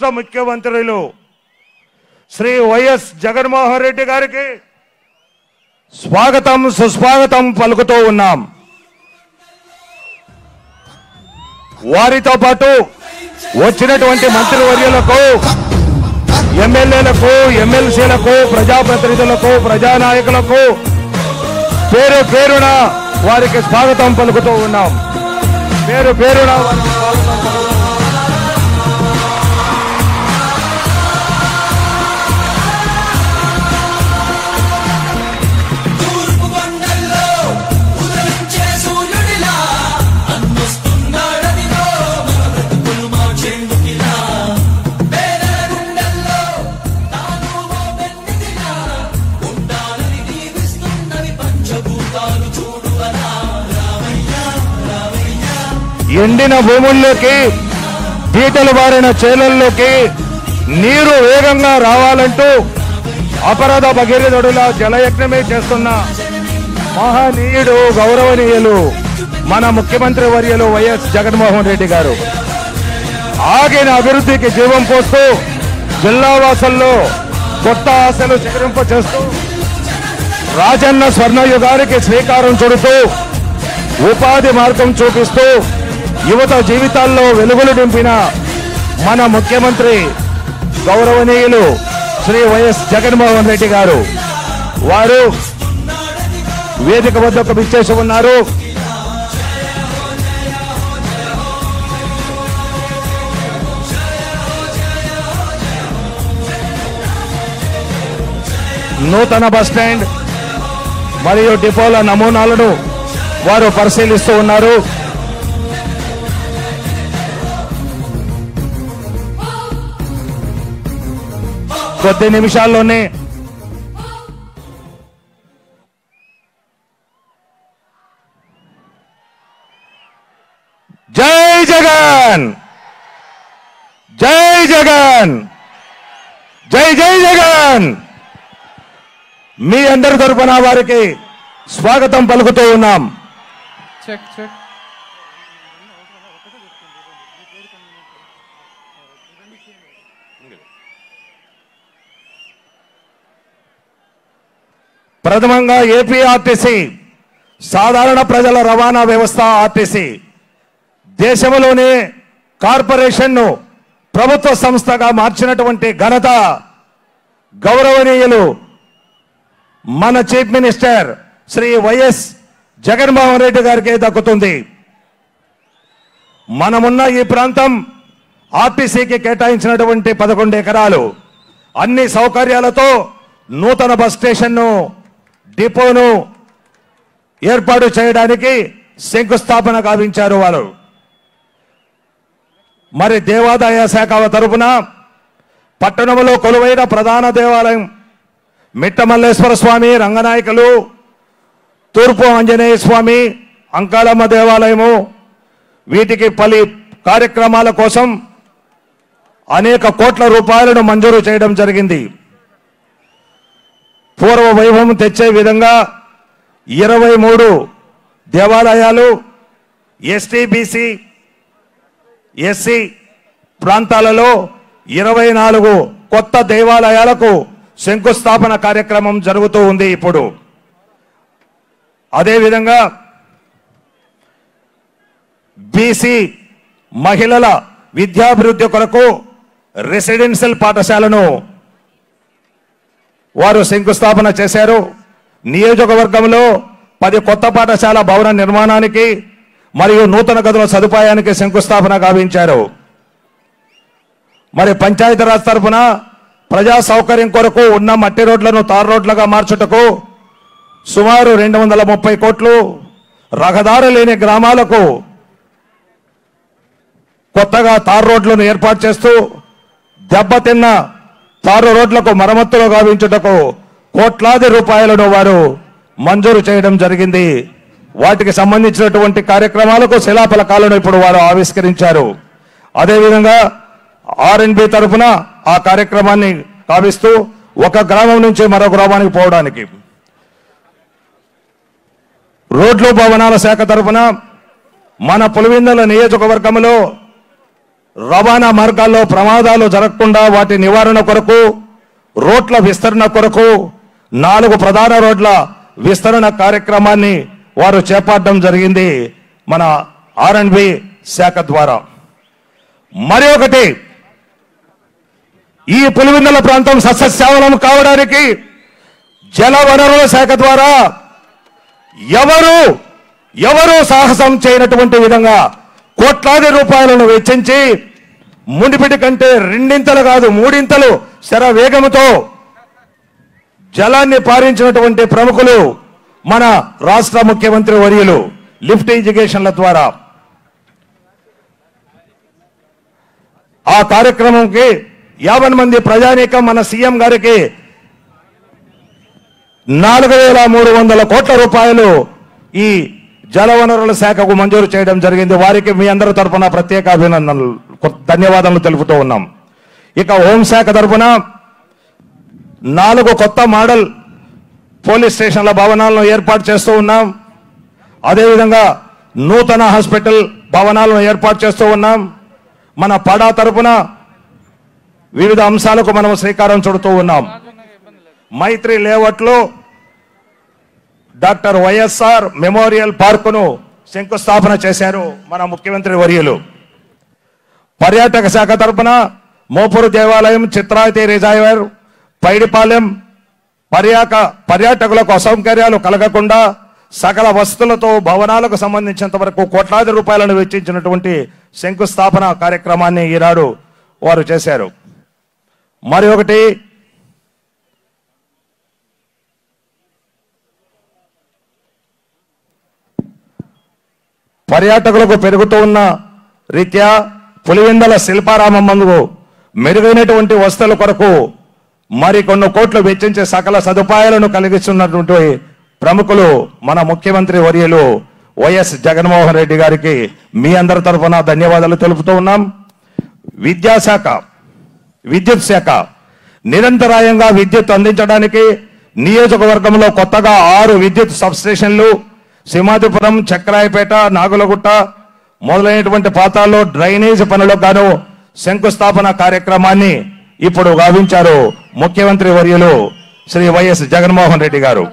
రాష్ట్ర ముఖ్యమంత్రులు శ్రీ వైఎస్ జగన్మోహన్ రెడ్డి గారికి స్వాగతం సుస్వాగతం పలుకుతూ ఉన్నాం. వారితో పాటు వచ్చినటువంటి మంత్రివర్యులకు, ఎమ్మెల్యేలకు, ఎమ్మెల్సీలకు, ప్రజాప్రతినిధులకు, ప్రజానాయకులకు పేరు పేరున వారికి స్వాగతం పలుకుతూ ఉన్నాం. పేరు పేరున ఎండిన భూముల్లోకి, బీటలు బారిన చేలల్లోకి నీరు వేగంగా రావాలంటూ అపరాధ భగీరథుడులా జలయజ్ఞమే చేస్తున్న మహనీయుడు, గౌరవనీయులు మన ముఖ్యమంత్రి వర్యులు వైఎస్ జగన్మోహన్ రెడ్డి గారు ఆగిన అభివృద్ధికి జీవం పోస్తూ జిల్లావాసుల్లో కొత్త ఆశలు చిగురింప చేస్తూ రాజన్న స్వర్ణయుగానికి శ్రీకారం చుడుతూ ఉపాధి మార్గం చూపిస్తూ యువత జీవితాల్లో వెలుగులు నింపిన మన ముఖ్యమంత్రి గౌరవనీయులు శ్రీ వైఎస్ జగన్మోహన్ రెడ్డి గారు వారు వేదిక వద్దకు విచ్చేసి ఉన్నారు. నూతన బస్టాండ్ మరియు డిపోల నమూనాలను వారు పరిశీలిస్తూ ఉన్నారు. కొద్ది నిమిషాల్లోనే జై జగన్, జై జగన్, జై జై జగన్ మీ అందరి తరపున వారికి స్వాగతం పలుకుతూ ఉన్నాం. ప్రథమంగా ఏపీ ఆర్టీసీ సాధారణ ప్రజల రవాణా వ్యవస్థ ఆర్టీసీ దేశంలోనే కార్పొరేషన్ను ప్రభుత్వ సంస్థగా మార్చినటువంటి ఘనత గౌరవనీయులు మన చీఫ్ మినిస్టర్ శ్రీ వైఎస్ జగన్మోహన్ రెడ్డి గారికి దక్కుతుంది. మనమున్న ఈ ప్రాంతం ఆర్టీసీకి కేటాయించినటువంటి 11 ఎకరాలు అన్ని సౌకర్యాలతో నూతన బస్ స్టేషన్ను, డిపోను ఏర్పాటు చేయడానికి శంకుస్థాపన గావించారు వారు. మరి దేవాదాయ శాఖ తరపున పట్టణంలో కొలువైన ప్రధాన దేవాలయం మిట్టమల్లేశ్వర స్వామి, రంగనాయకులు, తూర్పు ఆంజనేయ స్వామి, అంకాలమ్మ దేవాలయము వీటికి పలు కార్యక్రమాల కోసం అనేక కోట్ల రూపాయలను మంజూరు చేయడం జరిగింది. పూర్వ వైభవం తెచ్చే విధంగా 23 దేవాలయాలు, ఎస్టీ, బీసీ, ఎస్సీ ప్రాంతాలలో 24 కొత్త దేవాలయాలకు శంకుస్థాపన కార్యక్రమం జరుగుతూ ఉంది ఇప్పుడు. అదేవిధంగా బీసీ మహిళల విద్యాభివృద్ధి కొరకు రెసిడెన్షియల్ పాఠశాలను వారు శంకుస్థాపన చేశారు. నియోజకవర్గంలో 10 కొత్త పాఠశాల భవన నిర్మాణానికి మరియు నూతన గదుల సదుపాయానికి శంకుస్థాపన గావించారు. మరి పంచాయతీరాజ్ తరఫున ప్రజా సౌకర్యం కొరకు ఉన్న మట్టి రోడ్లను తార్ రోడ్లుగా మార్చుటకు సుమారు 230 కోట్లు, రహదారు లేని గ్రామాలకు కొత్తగా తార్ రోడ్లను ఏర్పాటు చేస్తూ దెబ్బతిన్న తారు రోడ్లకు మరమ్మతులు గావించుటకు కోట్లాది రూపాయలను వారు మంజూరు చేయడం జరిగింది. వాటికి సంబంధించినటువంటి కార్యక్రమాలకు శిలాఫలకాలను ఇప్పుడు వారు ఆవిష్కరించారు. అదేవిధంగా ఆర్ఎండ్బి తరఫున ఆ కార్యక్రమాన్ని కావిస్తూ ఒక గ్రామం నుంచి మరో గ్రామానికి పోవడానికి రోడ్లు భవనాల శాఖ తరఫున మన పులివెందుల నియోజకవర్గంలో రవాణా మార్గాల్లో ప్రమాదాలు జరగకుండా వాటి నివారణ కొరకు, రోడ్ల విస్తరణ కొరకు 4 ప్రధాన రోడ్ల విస్తరణ కార్యక్రమాన్ని వారు చేపట్టడం జరిగింది మన R&B శాఖ ద్వారా. మరి ఒకటి, ఈ పులివెందుల ప్రాంతం సస్యశ్యామలం కావడానికి జలవనరుల శాఖ ద్వారా ఎవరు సాహసం చేయనటువంటి విధంగా కోట్లాది రూపాయలను వెచ్చించి మునిపిటి కంటే 2 కాదు 3 శర వేగంతో జలాన్ని పారించినటువంటి ప్రముఖులు మన రాష్ట్ర ముఖ్యమంత్రి వర్యులు లిఫ్ట్ ఇరిగేషన్ల ద్వారా. ఆ కార్యక్రమంకి 50 మంది ప్రజానీకం మన సీఎం గారికి 4,300 కోట్ల రూపాయలు ఈ జలవనరుల శాఖకు మంజూరు చేయడం జరిగింది. వారికి మీ అందరి తరఫున ప్రత్యేక అభినందనలు, ధన్యవాదాలు తెలుపుతూ ఉన్నాం. ఇక హోంశాఖ తరఫున 4 కొత్త మోడల్ పోలీస్ స్టేషన్ల భవనాలను ఏర్పాటు చేస్తూ ఉన్నాం. అదేవిధంగా నూతన హాస్పిటల్ భవనాలను ఏర్పాటు చేస్తూ ఉన్నాం. మన పడా తరఫున వివిధ అంశాలకు మనం శ్రీకారం చుడుతూ ఉన్నాం. మైత్రి లేఅవుట్లో డాక్టర్ వైఎస్ఆర్ మెమోరియల్ పార్కును శంకుస్థాపన చేశారు మన ముఖ్యమంత్రి వర్యులు. పర్యాటక శాఖ తరఫున మోపూరు దేవాలయం, చిత్రావతి రిజర్వాయర్, పైడిపాలెం పర్యాటకులకు అసౌకర్యాలు కలగకుండా సకల వసతులతో భవనాలకు సంబంధించినంత వరకు కోట్లాది రూపాయలను వెచ్చించినటువంటి శంకుస్థాపన కార్యక్రమాన్ని ఈనాడు వారు చేశారు. మరి ఒకటి, పర్యాటకులకు పెరుగుతూ ఉన్న రీత్యా పులివెందుల శిల్పారామం ముందు మెరుగైనటువంటి వసతుల కొరకు మరి కొన్ని కోట్లు వెచ్చించే సకల సదుపాయాలను కలిగిస్తున్నటువంటి ప్రముఖులు మన ముఖ్యమంత్రి వర్యులు వైఎస్ జగన్మోహన్ రెడ్డి గారికి మీ అందరి తరఫున ధన్యవాదాలు తెలుపుతూ ఉన్నాం. విద్యాశాఖ, విద్యుత్ శాఖ నిరంతరాయంగా విద్యుత్ అందించడానికి నియోజకవర్గంలో కొత్తగా 6 విద్యుత్ సబ్స్టేషన్లు, సింహాద్రిపురం, చక్రాయపేట, నాగులగుట్ట మొదలైనటువంటి ప్రాంతాల్లో డ్రైనేజ్ పనులకు గాను శంకుస్థాపన కార్యక్రమాన్ని ఇప్పుడు గావించారు ముఖ్యమంత్రి వర్యులు శ్రీ వైఎస్ జగన్మోహన్ రెడ్డి గారు.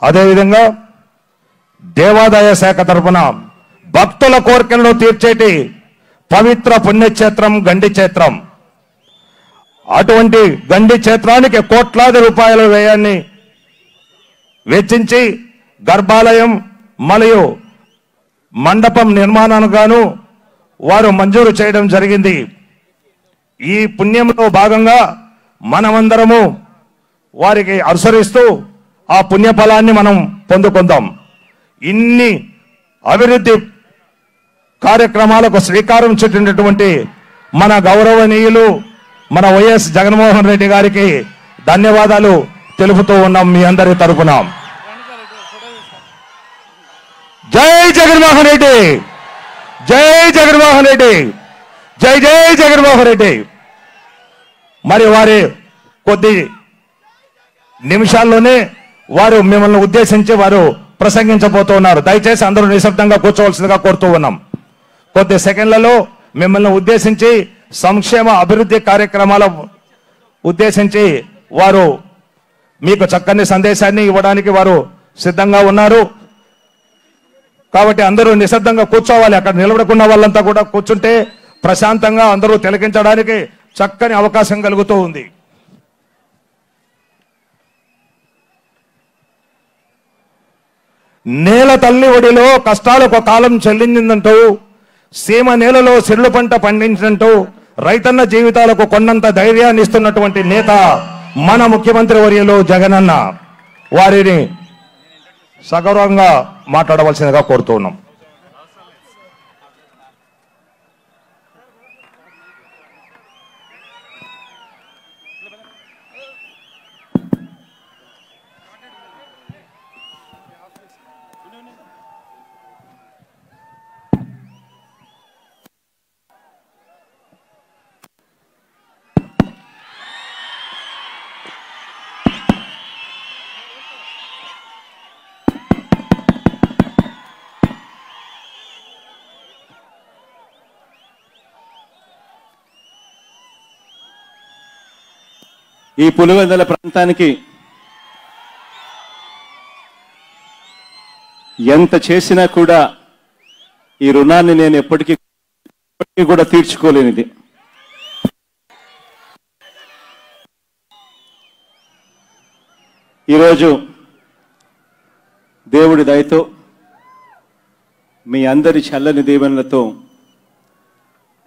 అదేవిధంగా దేవాదాయ శాఖ తరఫున భక్తుల కోరికలను తీర్చేటి పవిత్ర పుణ్యక్షేత్రం గండి క్షేత్రం. అటువంటి గండి క్షేత్రానికి కోట్లాది రూపాయల వ్యయాన్ని వెచ్చించి గర్భాలయం మరియు మండపం నిర్మాణానికి గాను వారు మంజూరు చేయడం జరిగింది. ఈ పుణ్యంలో భాగంగా మనమందరము వారికి అనుసరిస్తూ ఆ పుణ్యఫలాన్ని మనం పొందుకుందాం. ఇన్ని అభివృద్ధి కార్యక్రమాలకు శ్రీకారం చుట్టినటువంటి మన గౌరవనీయులు మన వైఎస్ జగన్మోహన్ రెడ్డి గారికి ధన్యవాదాలు తెలుపుతూ ఉన్నాం మీ అందరి తరఫున. జై జగన్మోహన్ రెడ్డి, జై జగన్మోహన్ రెడ్డి, జై జై జగన్మోహన్ రెడ్డి. మరి వారి కొద్ది నిమిషాల్లోనే వారు మిమ్మల్ని ఉద్దేశించి వారు ప్రసంగించబోతున్నారు. దయచేసి అందరూ నిశ్శబ్దంగా కూర్చోవలసిందిగా కోరుతూ ఉన్నాం. కొద్ది సెకండ్లలో మిమ్మల్ని ఉద్దేశించి సంక్షేమ అభివృద్ధి కార్యక్రమాల ఉద్దేశించి వారు మీకు చక్కని సందేశాన్ని ఇవ్వడానికి వారు సిద్ధంగా ఉన్నారు. కాబట్టి అందరూ నిశ్శబ్దంగా కూర్చోవాలి. అక్కడ నిలబడుకున్న వాళ్ళంతా కూడా కూర్చుంటే ప్రశాంతంగా అందరూ తిలకించడానికి చక్కని అవకాశం కలుగుతూ ఉంది. నేల తల్లి ఒడిలో కష్టాలకు కాలం చెల్లించిందంటూ, సీమ నేలలో సిర్లు పంట పండించినట్టు రైతన్న జీవితాలకు కొన్నంత ధైర్యాన్ని ఇస్తున్నటువంటి నేత మన ముఖ్యమంత్రి వర్యులు జగనన్న. వారిని సగౌరవంగా మాట్లాడవలసిందిగా కోరుతూ ఉన్నాం. ఈ పులివెందుల ప్రాంతానికి ఎంత చేసినా కూడా ఈ రుణాన్ని నేను ఎప్పటికీ కూడా తీర్చుకోలేనిది. ఈరోజు దేవుడి దయతో మీ అందరి చల్లని దీవెనలతో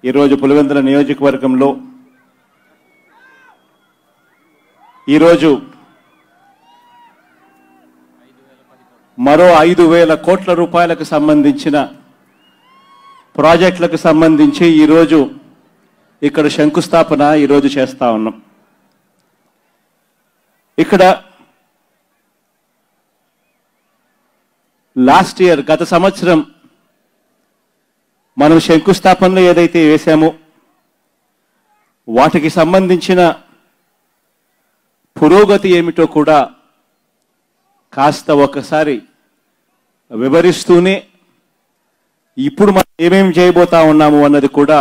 ఈరోజు పులివెందుల నియోజకవర్గంలో ఈరోజు మరో 5,000 కోట్ల రూపాయలకు సంబంధించిన ప్రాజెక్టులకు సంబంధించి ఈరోజు ఇక్కడ శంకుస్థాపన ఈరోజు చేస్తా ఉన్నాం. ఇక్కడ లాస్ట్ ఇయర్ గత సంవత్సరం మనం శంకుస్థాపనలో ఏదైతే వేశామో వాటికి సంబంధించిన పురోగతి ఏమిటో కూడా కాస్త ఒకసారి వివరిస్తూనే ఇప్పుడు మనం ఏమేమి చేయబోతా ఉన్నాము అన్నది కూడా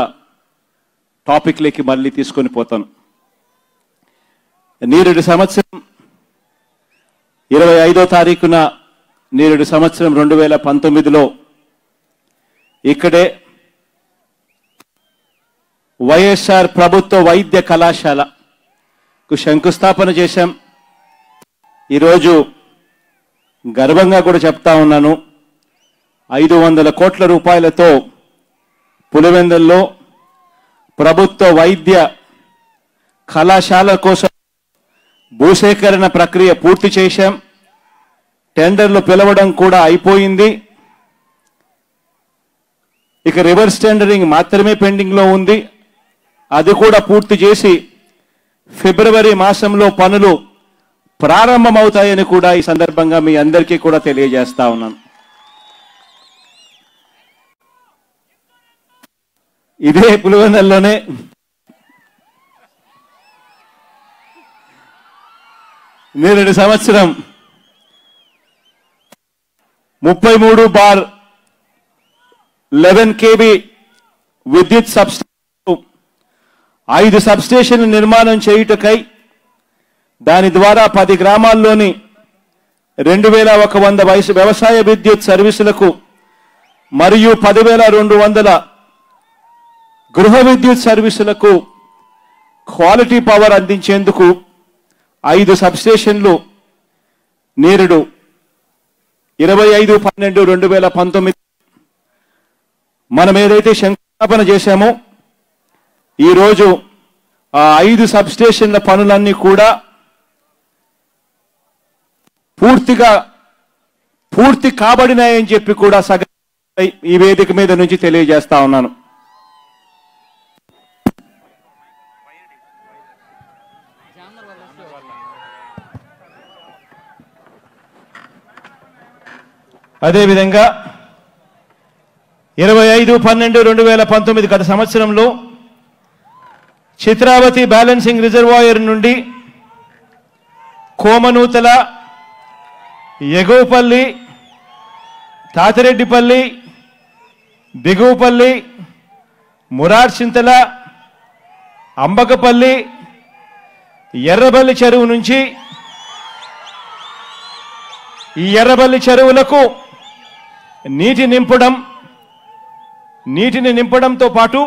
టాపిక్లోకి మళ్ళీ తీసుకొని పోతాను. నేరేడు సంవత్సరం 25వ తారీఖున నేరేడు సంవత్సరం 2019లో ఇక్కడే వైఎస్ఆర్ ప్రభుత్వ వైద్య కళాశాలకు శంకుస్థాపన చేశాం. ఈరోజు గర్వంగా కూడా చెప్తా ఉన్నాను, 500 కోట్ల రూపాయలతో పులివెందుల్లో ప్రభుత్వ వైద్య కళాశాల కోసం భూసేకరణ ప్రక్రియ పూర్తి చేశాం. టెండర్లు పిలవడం కూడా అయిపోయింది. ఇక రివర్స్ టెండరింగ్ మాత్రమే పెండింగ్లో ఉంది. అది కూడా పూర్తి చేసి ఫిబ్రవరి మాసంలో పనులు ప్రారంభమవుతాయని కూడా ఈ సందర్భంగా మీ అందరికీ కూడా తెలియజేస్తా ఉన్నాను. ఇదే పులివెందుల్లోనే నేరేడు సంవత్సరం 33/11 kV విద్యుత్ సబ్స్టేషన్ 5 సబ్స్టేషన్లు నిర్మాణం చేయుటకై దాని ద్వారా 10 గ్రామాల్లోని 2,100 వ్యవసాయ విద్యుత్ సర్వీసులకు మరియు 10,200 గృహ విద్యుత్ సర్వీసులకు క్వాలిటీ పవర్ అందించేందుకు 5 సబ్స్టేషన్లు నేరుడు 25/12/2019 మనం ఏదైతే శంకుస్థాపన చేశామో ఈరోజు ఆ 5 సబ్స్టేషన్ల పనులన్నీ కూడా పూర్తి కాబడినాయని చెప్పి కూడా ఈ వేదిక మీద నుంచి తెలియజేస్తా ఉన్నాను. అదేవిధంగా 25/12/2019 గత సంవత్సరంలో చిత్రావతి బ్యాలెన్సింగ్ రిజర్వాయర్ నుండి కోమనూతల, ఎగువపల్లి, తాతిరెడ్డిపల్లి, దిగువపల్లి, మురార్చింతల, అంబకపల్లి, ఎర్రబల్లి చెరువు నుంచి ఈ ఎర్రబల్లి చెరువులకు నీటిని నింపడంతో పాటు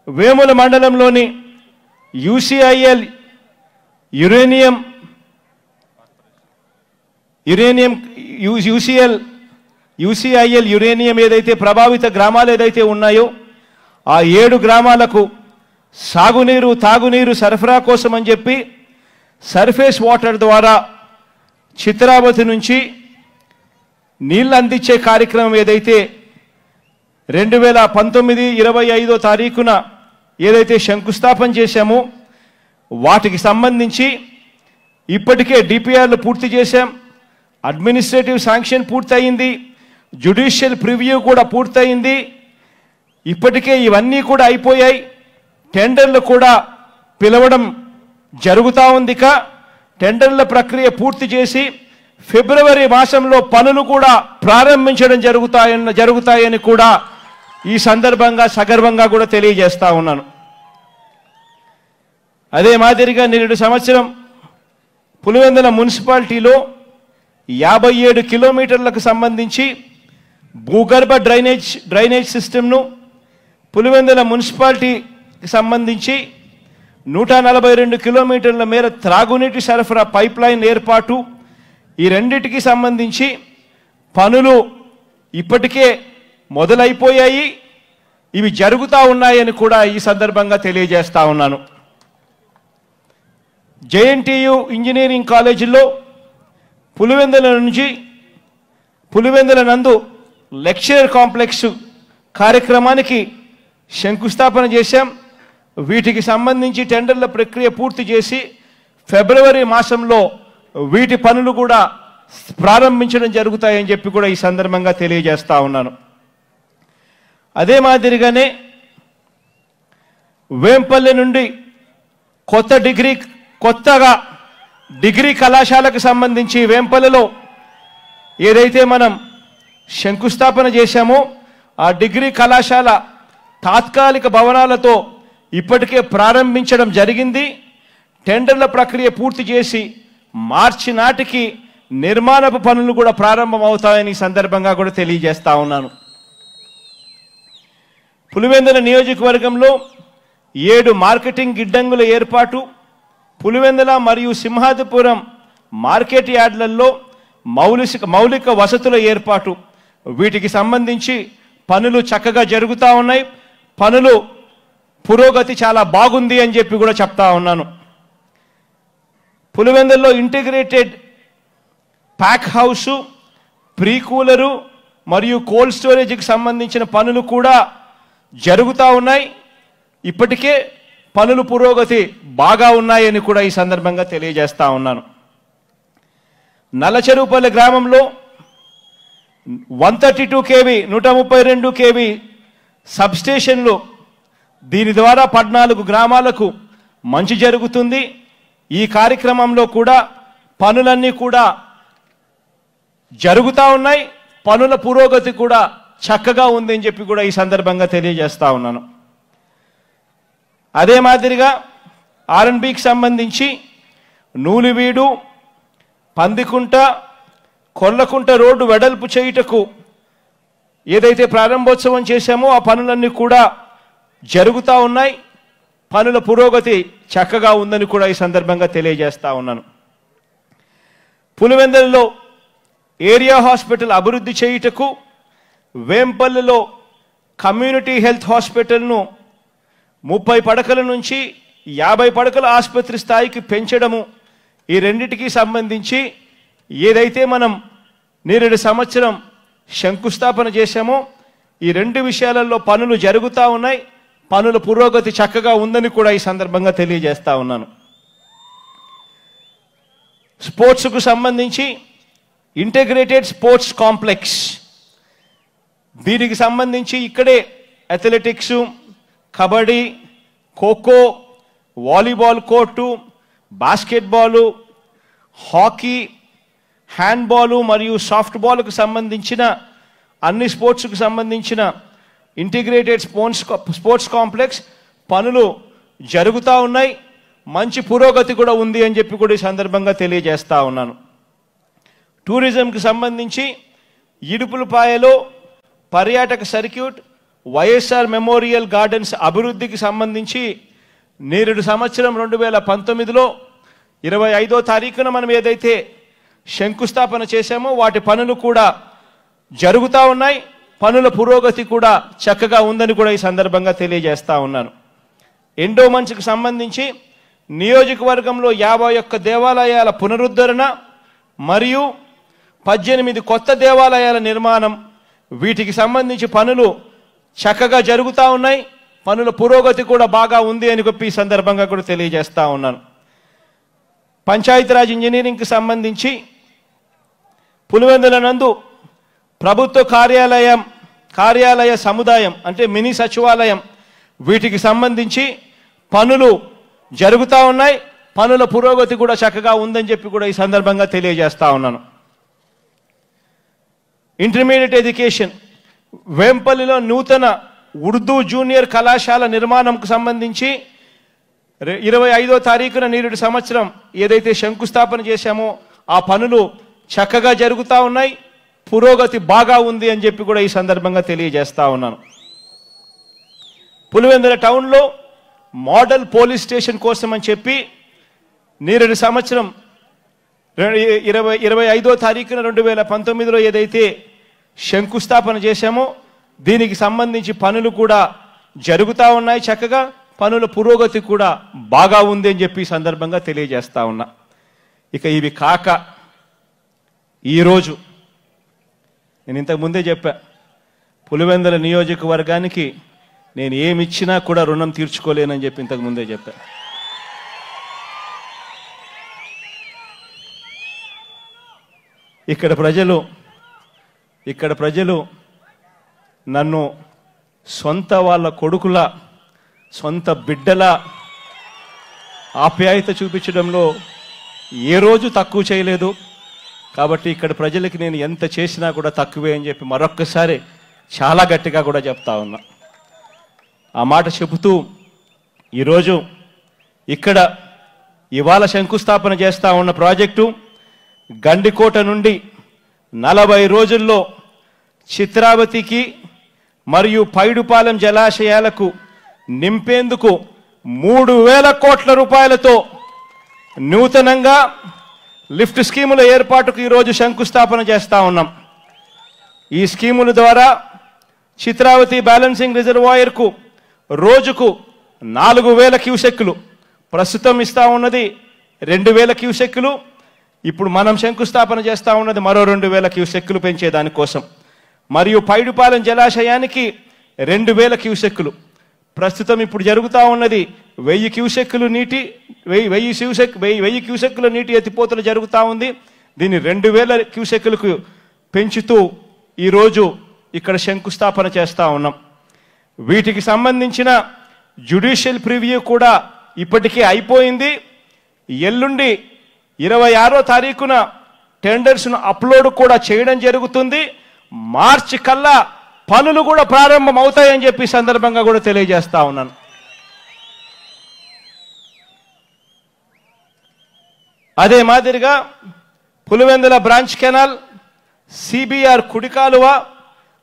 వేముల మండలంలోని యూసీఐఎల్ యురేనియం ఏదైతే ప్రభావిత గ్రామాలు ఏదైతే ఉన్నాయో ఆ 7 గ్రామాలకు సాగునీరు, తాగునీరు సరఫరా కోసం అని చెప్పి సర్ఫేస్ వాటర్ ద్వారా చిత్రావతి నుంచి నీళ్ళు అందించే కార్యక్రమం ఏదైతే 2019-25వ తారీఖున ఏదైతే శంకుస్థాపన చేశామో వాటికి సంబంధించి ఇప్పటికే డిపిఆర్లు పూర్తి చేశాం. అడ్మినిస్ట్రేటివ్ శాంక్షన్ పూర్తయింది. జ్యుడిషియల్ ప్రివ్యూ కూడా పూర్తయింది. ఇప్పటికే ఇవన్నీ కూడా అయిపోయాయి. టెండర్లు కూడా పిలవడం జరుగుతూ ఉంది. టెండర్ల ప్రక్రియ పూర్తి చేసి ఫిబ్రవరి మాసంలో పనులు కూడా ప్రారంభించడం జరుగుతాయని కూడా ఈ సందర్భంగా సగర్వంగా కూడా తెలియజేస్తా ఉన్నాను. అదే మాదిరిగా నేడు సంవత్సరం పులివెందుల మున్సిపాలిటీలో 57 కిలోమీటర్లకు సంబంధించి భూగర్భ డ్రైనేజ్ సిస్టమ్ను పులివెందుల మున్సిపాలిటీకి సంబంధించి 142 కిలోమీటర్ల మేర త్రాగునీటి సరఫరా పైప్ లైన్ ఏర్పాటు, ఈ రెండింటికి సంబంధించి పనులు ఇప్పటికే మొదలైపోయాయి, ఇవి జరుగుతూ ఉన్నాయని కూడా ఈ సందర్భంగా తెలియజేస్తా ఉన్నాను. జేఎన్టీయు ఇంజనీరింగ్ కాలేజీలో పులివెందుల నందు లెక్చరర్ కాంప్లెక్స్ కార్యక్రమానికి శంకుస్థాపన చేశాం. వీటికి సంబంధించి టెండర్ల ప్రక్రియ పూర్తి చేసి ఫిబ్రవరి మాసంలో వీటి పనులు కూడా ప్రారంభించడం జరుగుతాయని చెప్పి కూడా ఈ సందర్భంగా తెలియజేస్తా ఉన్నాను. అదే మాదిరిగానే వేంపల్లి నుండి కొత్తగా డిగ్రీ కళాశాలకు సంబంధించి వేంపల్లిలో ఏదైతే మనం శంకుస్థాపన చేశామో ఆ డిగ్రీ కళాశాల తాత్కాలిక భవనాలతో ఇప్పటికే ప్రారంభించడం జరిగింది. టెండర్ల ప్రక్రియ పూర్తి చేసి మార్చి నాటికి నిర్మాణపు పనులు కూడా ప్రారంభమవుతాయని ఈ సందర్భంగా కూడా తెలియజేస్తా ఉన్నాను. పులివెందుల నియోజకవర్గంలో 7 మార్కెటింగ్ గిడ్డంగుల ఏర్పాటు, పులివెందుల మరియు సింహాద్రిపురం మార్కెట్ యార్డులలో మౌలిక వసతుల ఏర్పాటు, వీటికి సంబంధించి పనులు చక్కగా జరుగుతూ ఉన్నాయి. పనులు పురోగతి చాలా బాగుంది అని చెప్పి కూడా చెప్తా ఉన్నాను. పులివెందుల్లో integrated pack house, pre cooler మరియు కోల్డ్ స్టోరేజ్కి సంబంధించిన పనులు కూడా జరుగుతూ ఉన్నాయి. ఇప్పటికే పనులు పురోగతి బాగా ఉన్నాయని కూడా ఈ సందర్భంగా తెలియజేస్తా ఉన్నాను. నల్లచెరువుపల్లి గ్రామంలో 132 kV 132 kV సబ్స్టేషన్లు, దీని ద్వారా 14 గ్రామాలకు మంచి జరుగుతుంది. ఈ కార్యక్రమంలో కూడా పనులన్నీ కూడా జరుగుతూ ఉన్నాయి. పనుల పురోగతి కూడా చక్కగా ఉందని చెప్పి కూడా ఈ సందర్భంగా తెలియజేస్తా ఉన్నాను. అదే మాదిరిగా ఆర్ఎన్బికి సంబంధించి నూలివీడు, పందికుంట, కొల్లకుంట రోడ్డు వెడల్పు చేయుటకు ఏదైతే ప్రారంభోత్సవం చేశామో ఆ పనులన్నీ కూడా జరుగుతూ ఉన్నాయి. పనుల పురోగతి చక్కగా ఉందని కూడా ఈ సందర్భంగా తెలియజేస్తా ఉన్నాను. పులివెందులలో ఏరియా హాస్పిటల్ అభివృద్ధి చేయుటకు వేంపల్లిలో కమ్యూనిటీ హెల్త్ హాస్పిటల్ను 30 పడకల నుంచి 50 పడకల ఆసుపత్రి స్థాయికి పెంచడము, ఈ రెండింటికి సంబంధించి ఏదైతే మనం నేరేడు సంవత్సరం శంకుస్థాపన చేశామో ఈ రెండు విషయాలలో పనులు జరుగుతూ ఉన్నాయి. పనుల పురోగతి చక్కగా ఉందని కూడా ఈ సందర్భంగా తెలియజేస్తా ఉన్నాను. స్పోర్ట్స్కు సంబంధించి ఇంటిగ్రేటెడ్ స్పోర్ట్స్ కాంప్లెక్స్, దీనికి సంబంధించి ఇక్కడే athletics, kabaddi, kho kho, volleyball court, basketball, hockey, handball మరియు సాఫ్ట్ బాల్కు సంబంధించిన అన్ని స్పోర్ట్స్కు సంబంధించిన ఇంటిగ్రేటెడ్ స్పోర్ట్స్ కాంప్లెక్స్ పనులు జరుగుతూ ఉన్నాయి. మంచి పురోగతి కూడా ఉంది అని చెప్పి కూడా ఈ సందర్భంగా తెలియజేస్తా ఉన్నాను. టూరిజంకి సంబంధించి ఇడుపులపాయలో పర్యాటక సర్క్యూట్, వైఎస్ఆర్ మెమోరియల్ గార్డెన్స్ అభివృద్ధికి సంబంధించి నేరేడు సంవత్సరం 2019లో 25వ తారీఖున మనం ఏదైతే శంకుస్థాపన చేశామో వాటి పనులు కూడా జరుగుతూ ఉన్నాయి. పనుల పురోగతి కూడా చక్కగా ఉందని కూడా ఈ సందర్భంగా తెలియజేస్తా ఉన్నాను. ఎండోమెంట్స్కి సంబంధించి నియోజకవర్గంలో 51 దేవాలయాల పునరుద్ధరణ మరియు 18 కొత్త దేవాలయాల నిర్మాణం, వీటికి సంబంధించి పనులు చక్కగా జరుగుతూ ఉన్నాయి. పనుల పురోగతి కూడా బాగా ఉంది అని చెప్పి ఈ సందర్భంగా కూడా తెలియజేస్తా ఉన్నాను. పంచాయతీరాజ్ ఇంజనీరింగ్కి సంబంధించి పులివెందుల నందు ప్రభుత్వ కార్యాలయ సముదాయం అంటే మినీ సచివాలయం, వీటికి సంబంధించి పనులు జరుగుతూ ఉన్నాయి. పనుల పురోగతి కూడా చక్కగా ఉందని చెప్పి కూడా ఈ సందర్భంగా తెలియజేస్తా ఉన్నాను. ఇంటర్మీడియట్ ఎడ్యుకేషన్, వేంపల్లిలో నూతన ఉర్దూ జూనియర్ కళాశాల నిర్మాణంకు సంబంధించి 25వ తారీఖున నీరుడి సంవత్సరం ఏదైతే శంకుస్థాపన చేశామో ఆ పనులు చక్కగా జరుగుతూ ఉన్నాయి, పురోగతి బాగా ఉంది అని చెప్పి కూడా ఈ సందర్భంగా తెలియజేస్తా ఉన్నాను. పులివెందుల టౌన్లో మోడల్ పోలీస్ స్టేషన్ కోసం అని చెప్పి నీరుడి సంవత్సరం 25వ తారీఖున 2019లో ఏదైతే శంకుస్థాపన చేశామో దీనికి సంబంధించి పనులు కూడా జరుగుతూ ఉన్నాయి, చక్కగా పనుల పురోగతి కూడా బాగా ఉంది అని చెప్పి ఈ సందర్భంగా తెలియజేస్తా ఉన్నా. ఇక ఇవి కాక ఈరోజు నేను ఇంతకుముందే చెప్పా, పులివెందుల నియోజకవర్గానికి నేను ఏమిచ్చినా కూడా రుణం తీర్చుకోలేనని చెప్పి ఇంతకుముందే చెప్పా. ఇక్కడ ప్రజలు నన్ను సొంత వాళ్ళ కొడుకుల, సొంత బిడ్డల ఆప్యాయత చూపించడంలో ఏ రోజు తక్కువ చేయలేదు. కాబట్టి ఇక్కడ ప్రజలకి నేను ఎంత చేసినా కూడా తక్కువే అని చెప్పి మరొక్కసారి చాలా గట్టిగా కూడా చెప్తా ఉన్నా. ఆ మాట చెబుతూ ఈరోజు ఇక్కడ ఇవాళ శంకుస్థాపన చేస్తా ఉన్న ప్రాజెక్టు గండికోట నుండి 40 రోజుల్లో చిత్రావతికి మరియు పైడుపాలెం జలాశయాలకు నింపేందుకు 3,000 కోట్ల రూపాయలతో నూతనంగా లిఫ్ట్ స్కీముల ఏర్పాటుకు ఈరోజు శంకుస్థాపన చేస్తా ఉన్నాం. ఈ స్కీముల ద్వారా చిత్రావతి బ్యాలెన్సింగ్ రిజర్వాయర్కు రోజుకు 4,000 క్యూసెక్కులు, ప్రస్తుతం ఇస్తా ఉన్నది 2,000 క్యూసెక్కులు, ఇప్పుడు మనం శంకుస్థాపన చేస్తా ఉన్నది మరో 2,000 క్యూసెక్కులు పెంచేదానికోసం. మరియు పైడుపాలెం జలాశయానికి 2,000 క్యూసెక్కులు, ప్రస్తుతం ఇప్పుడు జరుగుతూ ఉన్నది 1,000 క్యూసెక్కులు నీటి 1,000 క్యూసెక్కుల నీటి ఎత్తిపోతలు జరుగుతూ ఉంది. దీన్ని 2,000 క్యూసెక్కులకు పెంచుతూ ఈరోజు ఇక్కడ శంకుస్థాపన చేస్తూ ఉన్నాం. వీటికి సంబంధించిన జ్యుడిషియల్ ప్రివ్యూ కూడా ఇప్పటికే అయిపోయింది. ఎల్లుండి 26వ తారీఖున టెండర్స్ను అప్లోడ్ కూడా చేయడం జరుగుతుంది. మార్చి కల్లా పనులు కూడా ప్రారంభం అవుతాయని చెప్పి సందర్భంగా కూడా తెలియజేస్తా ఉన్నాను. అదే మాదిరిగా పులివెందుల బ్రాంచ్ కెనాల్, సిబిఆర్ కుడికాలువ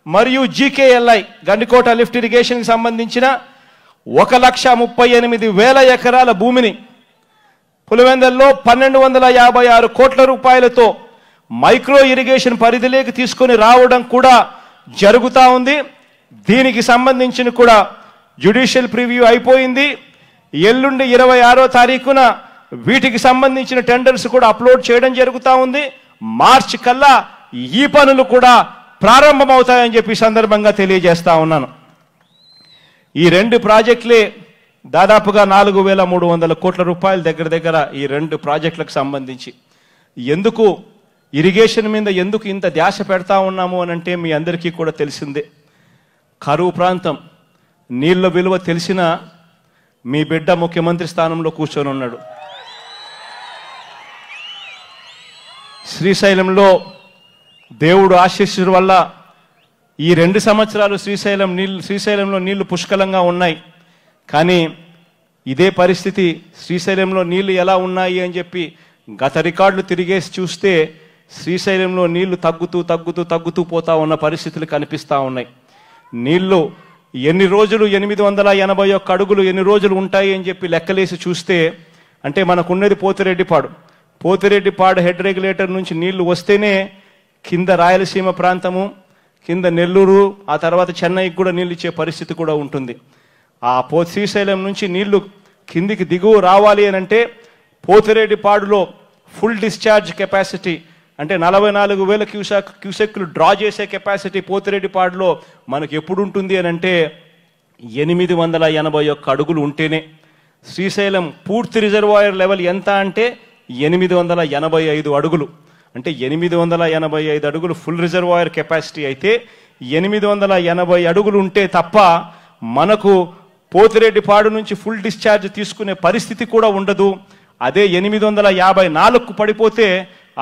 మరియు జీకేఎల్ఐ గండికోట లిఫ్ట్ ఇరిగేషన్కి సంబంధించిన 1,38,000 ఎకరాల భూమిని పులివెందుల్లో 1,256 కోట్ల రూపాయలతో మైక్రో ఇరిగేషన్ పరిధిలోకి తీసుకొని రావడం కూడా జరుగుతూ ఉంది. దీనికి సంబంధించిన కూడా జ్యుడిషియల్ ప్రివ్యూ అయిపోయింది. ఎల్లుండి 26వ తారీఖున వీటికి సంబంధించిన టెండర్స్ కూడా అప్లోడ్ చేయడం జరుగుతూ ఉంది. మార్చి కల్లా ఈ పనులు కూడా ప్రారంభమవుతాయని చెప్పి సందర్భంగా తెలియజేస్తా ఉన్నాను. ఈ 2 ప్రాజెక్టులే దాదాపుగా 4,300 కోట్ల రూపాయలు దగ్గర ఈ 2 ప్రాజెక్టులకు సంబంధించి. ఎందుకు ఇరిగేషన్ మీద ఎందుకు ఇంత ధ్యాస పెడతా ఉన్నాము అని అంటే మీ అందరికీ కూడా తెలిసిందే. కరువు ప్రాంతం, నీళ్ళ విలువ తెలిసిన మీ బిడ్డ ముఖ్యమంత్రి స్థానంలో కూర్చొని ఉన్నాడు. శ్రీశైలంలో దేవుడు ఆశీస్సుల వల్ల ఈ 2 సంవత్సరాలు శ్రీశైలంలో నీళ్లు పుష్కలంగా ఉన్నాయి. కానీ ఇదే పరిస్థితి శ్రీశైలంలో నీళ్లు ఎలా ఉన్నాయి అని చెప్పి గత రికార్డులు తిరిగేసి చూస్తే శ్రీశైలంలో నీళ్లు తగ్గుతూ పోతా ఉన్న పరిస్థితులు కనిపిస్తూ ఉన్నాయి. నీళ్లు ఎన్ని రోజులు 881 అడుగులు ఎన్ని రోజులు ఉంటాయి అని చెప్పి లెక్కలేసి చూస్తే, అంటే మనకున్నది పోతిరెడ్డిపాడు హెడ్ రెగ్యులేటర్ నుంచి నీళ్లు వస్తేనే కింద రాయలసీమ ప్రాంతము, కింద నెల్లూరు, ఆ తర్వాత చెన్నైకి కూడా నీళ్ళు ఇచ్చే పరిస్థితి కూడా ఉంటుంది. ఆ శ్రీశైలం నుంచి నీళ్లు కిందికి దిగువ రావాలి అని అంటే పోతిరెడ్డిపాడులో ఫుల్ డిశ్చార్జ్ కెపాసిటీ అంటే 44,000 క్యూసెక్లు డ్రా చేసే కెపాసిటీ పోతిరెడ్డిపాడులో మనకు ఎప్పుడు ఉంటుంది అని అంటే 881 అడుగులు ఉంటేనే. శ్రీశైలం పూర్తి రిజర్వాయర్ లెవెల్ ఎంత అంటే 885 అడుగులు. అంటే 885 అడుగులు ఫుల్ రిజర్వాయర్ కెపాసిటీ అయితే 880 అడుగులు ఉంటే తప్ప మనకు పోతిరెడ్డిపాడు నుంచి ఫుల్ డిశ్చార్జ్ తీసుకునే పరిస్థితి కూడా ఉండదు. అదే 854కు పడిపోతే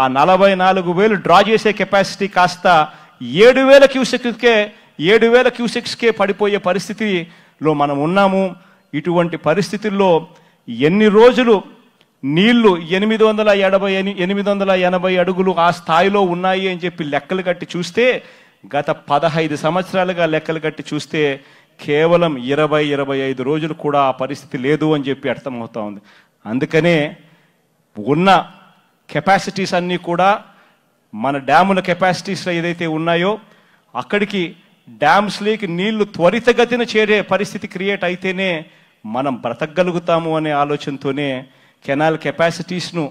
ఆ 44,000 డ్రా చేసే కెపాసిటీ కాస్త 7,000 క్యూసెక్స్కే పడిపోయే పరిస్థితిలో మనం ఉన్నాము. ఇటువంటి పరిస్థితుల్లో ఎన్ని రోజులు నీళ్లు 880 అడుగులు ఆ స్థాయిలో ఉన్నాయి అని చెప్పి లెక్కలు కట్టి చూస్తే గత 15 సంవత్సరాలుగా లెక్కలు కట్టి చూస్తే కేవలం 20-25 రోజులు కూడా ఆ పరిస్థితి లేదు అని చెప్పి అర్థమవుతా ఉంది. అందుకనే ఉన్న కెపాసిటీస్ అన్నీ కూడా మన డ్యాముల కెపాసిటీస్ ఏదైతే ఉన్నాయో అక్కడికి డ్యామ్స్లోకి నీళ్లు త్వరితగతిన చేరే పరిస్థితి క్రియేట్ అయితేనే మనం బ్రతకగలుగుతాము అనే ఆలోచనతోనే కెనాల్ కెపాసిటీస్ను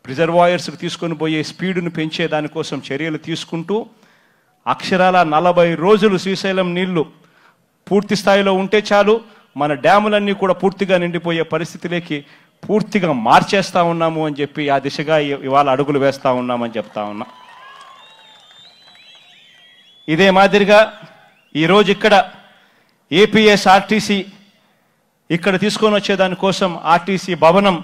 రిజర్వాయర్స్కి తీసుకొని పోయే స్పీడును పెంచే దానికోసం చర్యలు తీసుకుంటూ అక్షరాల 40 రోజులు శ్రీశైలం నీళ్లు పూర్తి స్థాయిలో ఉంటే చాలు మన డ్యాములన్నీ కూడా పూర్తిగా నిండిపోయే పరిస్థితిలోకి పూర్తిగా మార్చేస్తా ఉన్నాము అని చెప్పి ఆ దిశగా ఇవాళ అడుగులు వేస్తా ఉన్నామని చెప్తా ఉన్నా. ఇదే మాదిరిగా ఈరోజు ఇక్కడ ఏపీఎస్ఆర్టీసీ ఇక్కడ తీసుకొని వచ్చేదానికోసం ఆర్టీసీ భవనం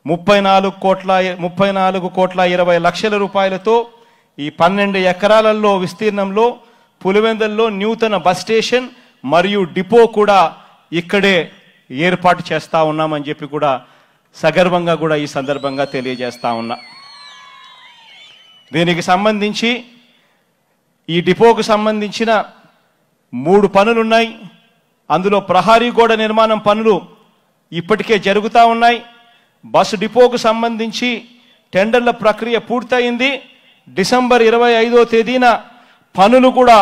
34,20 రూపాయలతో ఈ 12 ఎకరాలలో విస్తీర్ణంలో పులివెందుల్లో నూతన బస్ స్టేషన్ మరియు డిపో కూడా ఇక్కడే ఏర్పాటు చేస్తా ఉన్నామని చెప్పి కూడా సగర్వంగా కూడా ఈ సందర్భంగా తెలియజేస్తా ఉన్నా. దీనికి సంబంధించి ఈ డిపోకు సంబంధించిన 3 పనులున్నాయి. అందులో ప్రహారీ గోడ నిర్మాణం పనులు ఇప్పటికే జరుగుతూ ఉన్నాయి. బస్సు డిపోకు సంబంధించి టెండర్ల ప్రక్రియ పూర్తయింది. డిసెంబర్ 25వ తేదీన పనులు కూడా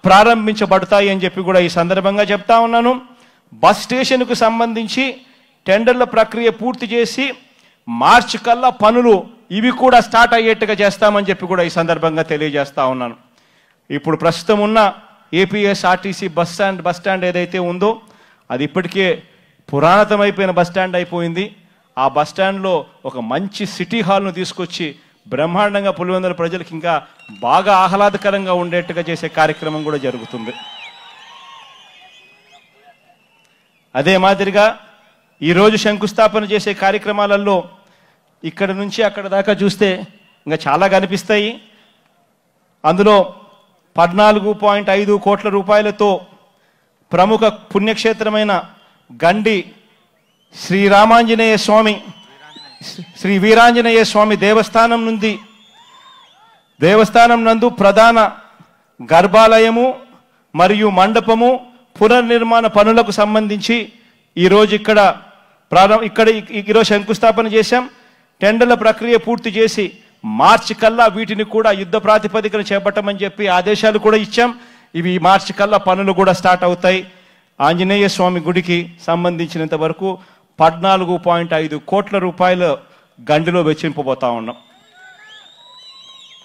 ప్రారంభించబడతాయి అని చెప్పి కూడా ఈ సందర్భంగా చెప్తా ఉన్నాను. బస్ స్టేషన్కు సంబంధించి టెండర్ల ప్రక్రియ పూర్తి చేసి మార్చి కల్లా పనులు ఇవి కూడా స్టార్ట్ అయ్యేట్టుగా చేస్తామని చెప్పి కూడా ఈ సందర్భంగా తెలియజేస్తా ఉన్నాను. ఇప్పుడు ప్రస్తుతం ఉన్న ఏపీఎస్ఆర్టీసీ బస్ స్టాండ్ ఏదైతే ఉందో అది ఇప్పటికే పురాతనమైపోయిన బస్ స్టాండ్ అయిపోయింది. ఆ బస్ స్టాండ్లో ఒక మంచి సిటీ హాల్ను తీసుకొచ్చి బ్రహ్మాండంగా పులివెందుల ప్రజలకు ఇంకా బాగా ఆహ్లాదకరంగా ఉండేట్టుగా చేసే కార్యక్రమం కూడా జరుగుతుంది. అదే మాదిరిగా ఈరోజు శంకుస్థాపన చేసే కార్యక్రమాలలో ఇక్కడ నుంచి అక్కడ దాకా చూస్తే ఇంకా చాలా కనిపిస్తాయి. అందులో 14.5 కోట్ల రూపాయలతో ప్రముఖ పుణ్యక్షేత్రమైన గండి శ్రీ వీరాంజనేయ స్వామి దేవస్థానం నందు ప్రధాన గర్భాలయము మరియు మండపము పునర్నిర్మాణ పనులకు సంబంధించి ఈరోజు ఈరోజు శంకుస్థాపన చేశాం. టెండర్ల ప్రక్రియ పూర్తి చేసి మార్చి కల్లా వీటిని కూడా యుద్ధ ప్రాతిపదికన చేపట్టమని చెప్పి ఆదేశాలు కూడా ఇచ్చాం. ఇవి మార్చి కల్లా పనులు కూడా స్టార్ట్ అవుతాయి. ఆంజనేయ స్వామి గుడికి సంబంధించినంత వరకు 14.5 కోట్ల రూపాయల గండిలో వెచ్చింపబోతా ఉన్నాం.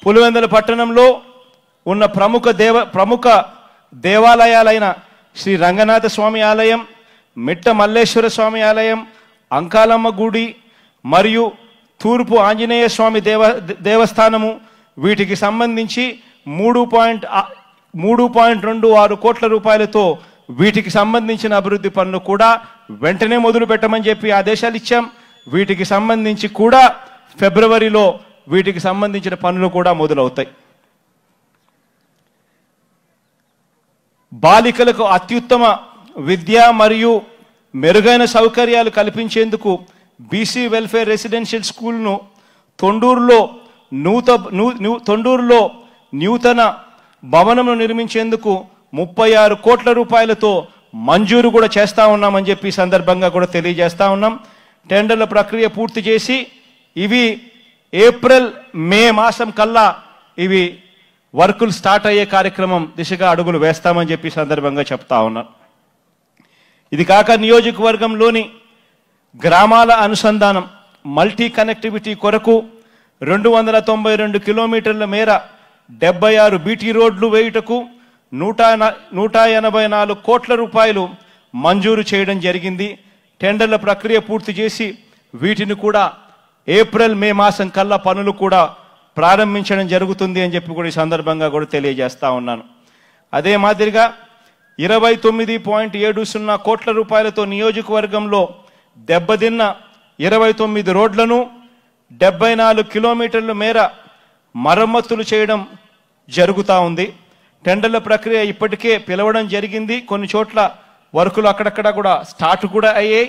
పులివెందుల పట్టణంలో ఉన్న ప్రముఖ దేవాలయాలైన శ్రీ రంగనాథ స్వామి ఆలయం, మిట్ట మల్లేశ్వర స్వామి ఆలయం, అంకాలమ్మ గుడి మరియు తూర్పు ఆంజనేయ స్వామి దేవస్థానము వీటికి సంబంధించి 3.26 కోట్ల రూపాయలతో వీటికి సంబంధించిన అభివృద్ధి పనులు కూడా వెంటనే మొదలు పెట్టమని చెప్పి ఆదేశాలు ఇచ్చాం. వీటికి సంబంధించి కూడా ఫిబ్రవరిలో వీటికి సంబంధించిన పనులు కూడా మొదలవుతాయి. బాలికలకు అత్యుత్తమ విద్య మరియు మెరుగైన సౌకర్యాలు కల్పించేందుకు బీసీ వెల్ఫేర్ రెసిడెన్షియల్ స్కూల్ను తొండూరులో నూతన భవనము నిర్మించేందుకు 36 కోట్ల రూపాయలతో మంజూరు కూడా చేస్తా ఉన్నామని చెప్పి సందర్భంగా కూడా తెలియజేస్తా ఉన్నాం. టెండర్ల ప్రక్రియ పూర్తి చేసి ఇవి ఏప్రిల్-మే మాసం కల్లా ఇవి వర్కులు స్టార్ట్ అయ్యే కార్యక్రమం దిశగా అడుగులు వేస్తామని చెప్పి సందర్భంగా చెప్తా ఉన్నాం. ఇది కాక నియోజకవర్గంలోని గ్రామాల అనుసంధానం మల్టీ కనెక్టివిటీ కొరకు 292 కిలోమీటర్ల మేర 76 బీటీ రోడ్లు వేయుటకు 184 కోట్ల రూపాయలు మంజూరు చేయడం జరిగింది. టెండర్ల ప్రక్రియ పూర్తి చేసి వీటిని కూడా ఏప్రిల్-మే మాసం కల్లా పనులు కూడా ప్రారంభించడం జరుగుతుంది అని చెప్పి కూడా ఈ సందర్భంగా కూడా తెలియజేస్తా ఉన్నాను. అదే మాదిరిగా 29.70 కోట్ల రూపాయలతో నియోజకవర్గంలో దెబ్బతిన్న 29 రోడ్లను 74 కిలోమీటర్ల మేర మరమ్మతులు చేయడం జరుగుతూ ఉంది. టెండర్ల ప్రక్రియ ఇప్పటికే పిలవడం జరిగింది. కొన్ని చోట్ల వర్కులు అక్కడక్కడ కూడా స్టార్ట్ కూడా అయ్యాయి.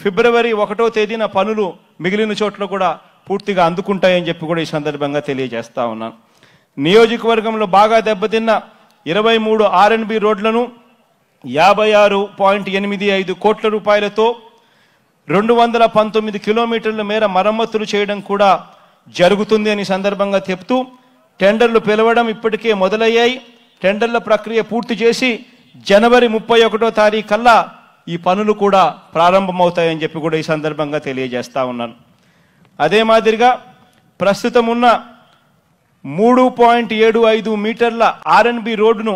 ఫిబ్రవరి 1వ తేదీన పనులు మిగిలిన చోట్ల కూడా పూర్తిగా అందుకుంటాయని చెప్పి కూడా ఈ సందర్భంగా తెలియజేస్తా ఉన్నాను. నియోజకవర్గంలో బాగా దెబ్బతిన్న 23 ఆర్ఎన్బి రోడ్లను 56.85 కోట్ల రూపాయలతో 219 కిలోమీటర్ల మేర మరమ్మతులు చేయడం కూడా జరుగుతుంది అని సందర్భంగా చెప్తూ టెండర్లు పిలవడం ఇప్పటికే మొదలయ్యాయి. టెండర్ల ప్రక్రియ పూర్తి చేసి జనవరి 31వ తారీఖు కల్లా ఈ పనులు కూడా ప్రారంభమవుతాయని చెప్పి కూడా ఈ సందర్భంగా తెలియజేస్తా ఉన్నాను. అదే మాదిరిగా ప్రస్తుతం ఉన్న 3.75 మీటర్ల ఆర్ఎన్బి రోడ్డును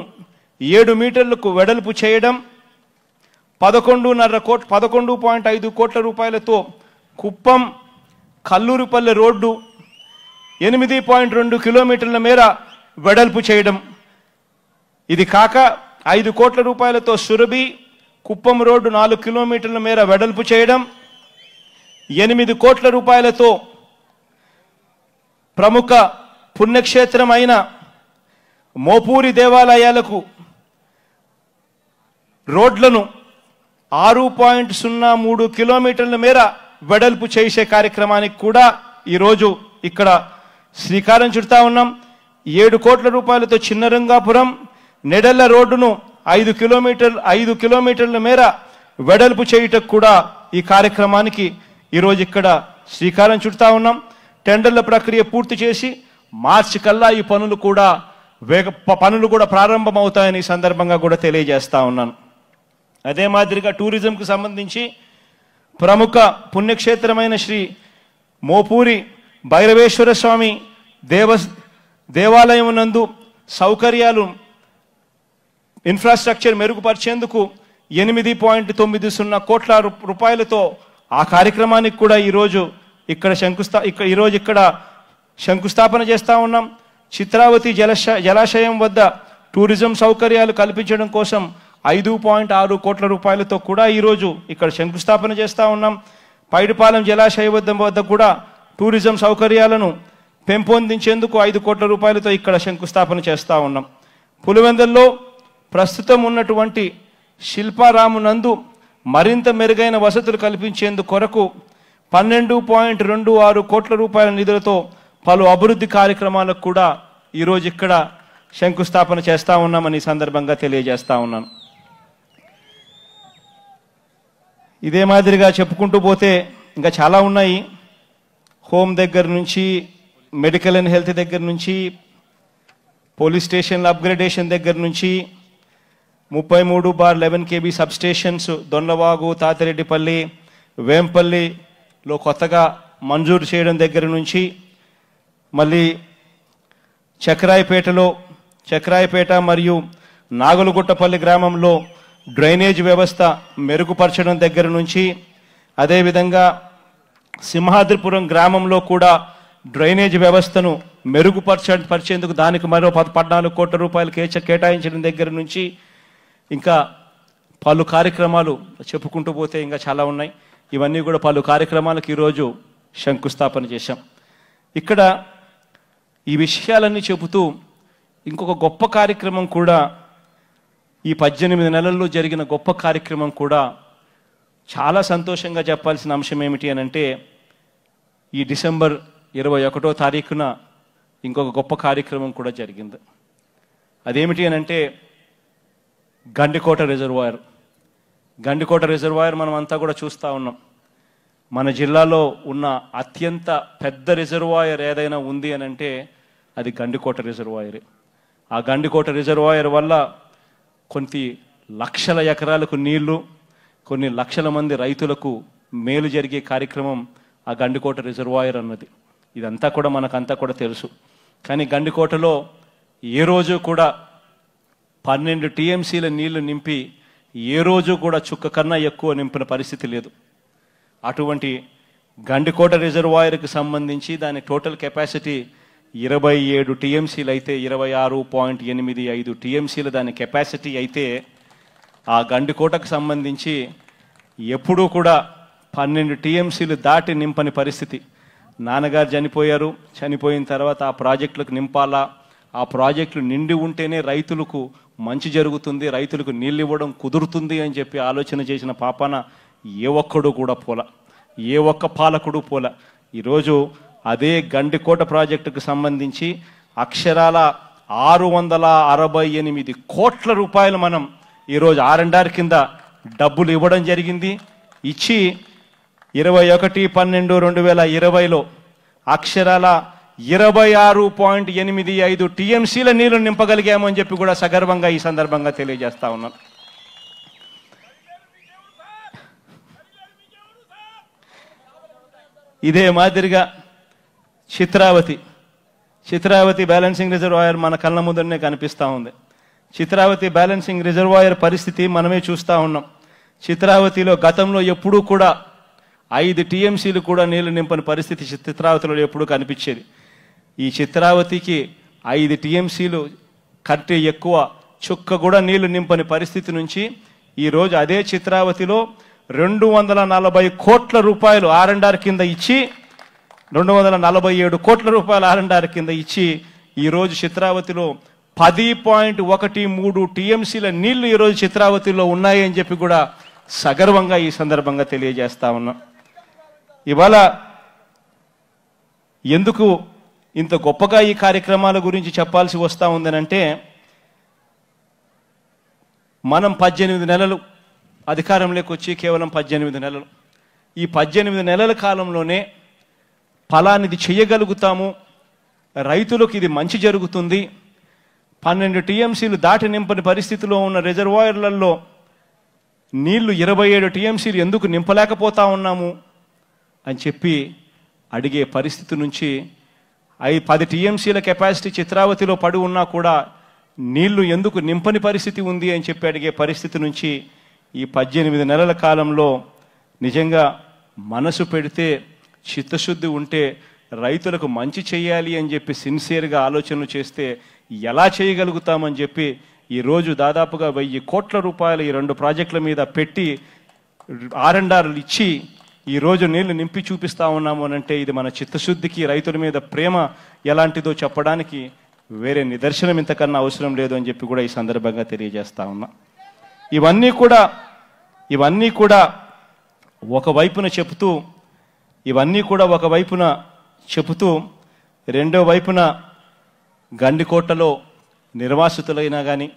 7 మీటర్లకు వెడల్పు చేయడం, 11.5 కోట్ల రూపాయలతో కుప్పం కల్లూరుపల్లె రోడ్డు 8.2 కిలోమీటర్ల మేర వెడల్పు చేయడం, ఇది కాక 5 కోట్ల రూపాయలతో సురభి కుప్పం రోడ్డు 4 కిలోమీటర్ల మేర వెడల్పు చేయడం, 8 కోట్ల రూపాయలతో ప్రముఖ పుణ్యక్షేత్రం అయిన మోపూరి దేవాలయాలకు రోడ్లను 6.03 కిలోమీటర్ల మేర వెడల్పు చేసే కార్యక్రమానికి కూడా ఈరోజు ఇక్కడ శ్రీకారం చుడతా ఉన్నాం. 7 కోట్ల రూపాయలతో చిన్నరంగాపురం నెడెళ్ల రోడ్డును 5 కిలోమీటర్ల మేర వెడల్పు చేయుటకు కూడా ఈ కార్యక్రమానికి ఈరోజు ఇక్కడ శ్రీకారం చుడతా ఉన్నాం. టెండర్ల ప్రక్రియ పూర్తి చేసి మార్చి కల్లా ఈ పనులు కూడా ప్రారంభమవుతాయని ఈ సందర్భంగా కూడా తెలియజేస్తా ఉన్నాను. అదే మాదిరిగా టూరిజంకు సంబంధించి ప్రముఖ పుణ్యక్షేత్రమైన శ్రీ మోపూరి భైరవేశ్వర స్వామి దేవాలయం నందు సౌకర్యాలు ఇన్ఫ్రాస్ట్రక్చర్ మెరుగుపరిచేందుకు 8.90 కోట్ల రూపాయలతో ఆ కార్యక్రమానికి కూడా ఈరోజు ఇక్కడ శంకుస్థాపన చేస్తా ఉన్నాం. చిత్రావతి జలాశయం వద్ద టూరిజం సౌకర్యాలు కల్పించడం కోసం 5.6 కోట్ల రూపాయలతో కూడా ఈరోజు ఇక్కడ శంకుస్థాపన చేస్తా ఉన్నాం. పైడిపాలెం జలాశయం వద్ద కూడా టూరిజం సౌకర్యాలను పెంపొందించేందుకు 5 కోట్ల రూపాయలతో ఇక్కడ శంకుస్థాపన చేస్తా ఉన్నాం. పులివెందుల్లో ప్రస్తుతం ఉన్నటువంటి శిల్పారాము నందు మరింత మెరుగైన వసతులు కల్పించేందుకు కొరకు 12.26 కోట్ల రూపాయల నిధులతో పలు అభివృద్ధి కార్యక్రమాలకు కూడా ఈరోజు ఇక్కడ శంకుస్థాపన చేస్తా ఉన్నామని సందర్భంగా తెలియజేస్తా ఉన్నాను. ఇదే మాదిరిగా చెప్పుకుంటూ పోతే ఇంకా చాలా ఉన్నాయి. హోమ్ దగ్గర నుంచి, మెడికల్ అండ్ హెల్త్ దగ్గర నుంచి, పోలీస్ స్టేషన్ల అప్గ్రేడేషన్ దగ్గర నుంచి 33/11 KB సబ్ స్టేషన్స్ దొండవాగు, తాతిరెడ్డిపల్లి, వేంపల్లిలో కొత్తగా మంజూరు చేయడం దగ్గర నుంచి, మళ్ళీ చక్రాయపేట మరియు నాగులగుట్టపల్లి గ్రామంలో డ్రైనేజ్ వ్యవస్థ మెరుగుపరచడం దగ్గర నుంచి, అదేవిధంగా సింహాద్రిపురం గ్రామంలో కూడా డ్రైనేజ్ వ్యవస్థను మెరుగుపరిచేందుకు దానికి మరో 14 కోట్ల రూపాయలు కేటాయించడం దగ్గర నుంచి ఇంకా పలు కార్యక్రమాలు చెప్పుకుంటూ పోతే ఇంకా చాలా ఉన్నాయి. ఇవన్నీ కూడా పలు కార్యక్రమాలకు ఈరోజు శంకుస్థాపన చేశాం. ఇక్కడ ఈ విషయాలన్నీ చెబుతూ ఇంకొక గొప్ప కార్యక్రమం కూడా, ఈ 18 నెలల్లో జరిగిన గొప్ప కార్యక్రమం కూడా చాలా సంతోషంగా చెప్పాల్సిన అంశం ఏమిటి అని అంటే, ఈ డిసెంబర్ 21వ తారీఖున ఇంకొక గొప్ప కార్యక్రమం కూడా జరిగింది. అదేమిటి అని అంటే గండికోట రిజర్వాయర్ మనం అంతా కూడా చూస్తూ ఉన్నాం. మన జిల్లాలో ఉన్న అత్యంత పెద్ద రిజర్వాయర్ ఏదైనా ఉంది అని అంటే అది గండికోట రిజర్వాయరే. ఆ గండికోట రిజర్వాయర్ వల్ల కొన్ని లక్షల ఎకరాలకు నీళ్లు, కొన్ని లక్షల మంది రైతులకు మేలు జరిగే కార్యక్రమం ఆ గండికోట రిజర్వాయర్ అన్నది. ఇదంతా కూడా మనకంతా కూడా తెలుసు. కానీ గండికోటలో ఏ రోజు కూడా 12 TMCల నీళ్లు నింపి ఏ రోజు కూడా చుక్క కన్నా ఎక్కువ నింపిన పరిస్థితి లేదు. అటువంటి గండికోట రిజర్వాయర్కి సంబంధించి దాని టోటల్ కెపాసిటీ 27 TMCలు అయితే 26.85 TMCలు దాని కెపాసిటీ అయితే, ఆ గండికోటకు సంబంధించి ఎప్పుడూ కూడా 12 TMCలు దాటి నింపని పరిస్థితి. నాన్నగారు చనిపోయిన తర్వాత ఆ ప్రాజెక్టులకు నింపాలా, ఆ ప్రాజెక్టులు నిండి ఉంటేనే రైతులకు మంచి జరుగుతుంది, రైతులకు నీళ్ళు ఇవ్వడం కుదురుతుంది అని చెప్పి ఆలోచన చేసిన పాపాన ఏ ఒక్కడు కూడా పోల, ఏ ఒక్క పాలకుడు పోల. ఈరోజు అదే గండికోట ప్రాజెక్టుకు సంబంధించి అక్షరాల 668 కోట్ల రూపాయలు మనం ఈరోజు R&R కింద డబ్బులు ఇవ్వడం జరిగింది. ఇచ్చి 21/12/2020లో అక్షరాల 26.85 TMCల నీళ్లు నింపగలిగామని చెప్పి కూడా సగర్వంగా ఈ సందర్భంగా తెలియజేస్తా ఉన్నాను. ఇదే మాదిరిగా చిత్రావతి బ్యాలెన్సింగ్ రిజర్వాయర్ మన కళ్ళ ముందరనే కనిపిస్తూ ఉంది. చిత్రావతి బ్యాలెన్సింగ్ రిజర్వాయర్ పరిస్థితి మనమే చూస్తూ ఉన్నాం. చిత్రావతిలో గతంలో ఎప్పుడూ కూడా 5 TMCలు కూడా నీళ్లు నింపని పరిస్థితి చిత్రావతిలో ఎప్పుడూ కనిపించేది. ఈ చిత్రావతికి 5 TMCలు కంటే ఎక్కువ చుక్క కూడా నీళ్లు నింపని పరిస్థితి నుంచి ఈరోజు అదే చిత్రావతిలో 240 కోట్ల రూపాయలు R&R కింద ఇచ్చి 247 కోట్ల రూపాయలు R&R కింద ఇచ్చి ఈరోజు చిత్రావతిలో 10.13 TMCల నీళ్లు ఈరోజు చిత్రావతిలో ఉన్నాయి అని చెప్పి కూడా సగర్వంగా ఈ సందర్భంగా తెలియజేస్తా ఉన్నాం. ఇవాళ ఎందుకు ఇంత గొప్పగా ఈ కార్యక్రమాల గురించి చెప్పాల్సి వస్తూ ఉందనంటే, మనం 18 నెలలు అధికారంలోకి వచ్చి కేవలం 18 నెలలు, ఈ 18 నెలల కాలంలోనే ఫలానిది చేయగలుగుతాము, రైతులకు ఇది మంచి జరుగుతుంది, 12 TMCలు దాటి నింపని పరిస్థితిలో ఉన్న రిజర్వాయర్లలో నీళ్లు 27 TMCలు ఎందుకు నింపలేకపోతా ఉన్నాము అని చెప్పి అడిగే పరిస్థితి నుంచి 10 TMCల కెపాసిటీ చిత్రావతిలో పడి ఉన్నా కూడా నీళ్లు ఎందుకు నింపని పరిస్థితి ఉంది అని చెప్పి అడిగే పరిస్థితి నుంచి ఈ 18 నెలల కాలంలో నిజంగా మనసు పెడితే, చిత్తశుద్ధి ఉంటే, రైతులకు మంచి చేయాలి అని చెప్పి సిన్సియర్గా ఆలోచనలు చేస్తే ఎలా చేయగలుగుతామని చెప్పి ఈరోజు దాదాపుగా 1000 కోట్ల రూపాయలు ఈ 2 ప్రాజెక్టుల మీద పెట్టి R&Rలు ఇచ్చి ఈరోజు నీళ్లు నింపి చూపిస్తా ఉన్నాము అని అంటే ఇది మన చిత్తశుద్ధికి, రైతుల మీద ప్రేమ ఎలాంటిదో చెప్పడానికి వేరే నిదర్శనం ఇంతకన్నా అవసరం లేదు అని చెప్పి కూడా ఈ సందర్భంగా తెలియజేస్తా ఉన్నా. ఇవన్నీ కూడా ఒకవైపున చెబుతూ రెండో వైపున గండికోటలో నిర్వాసితులైనా కానీ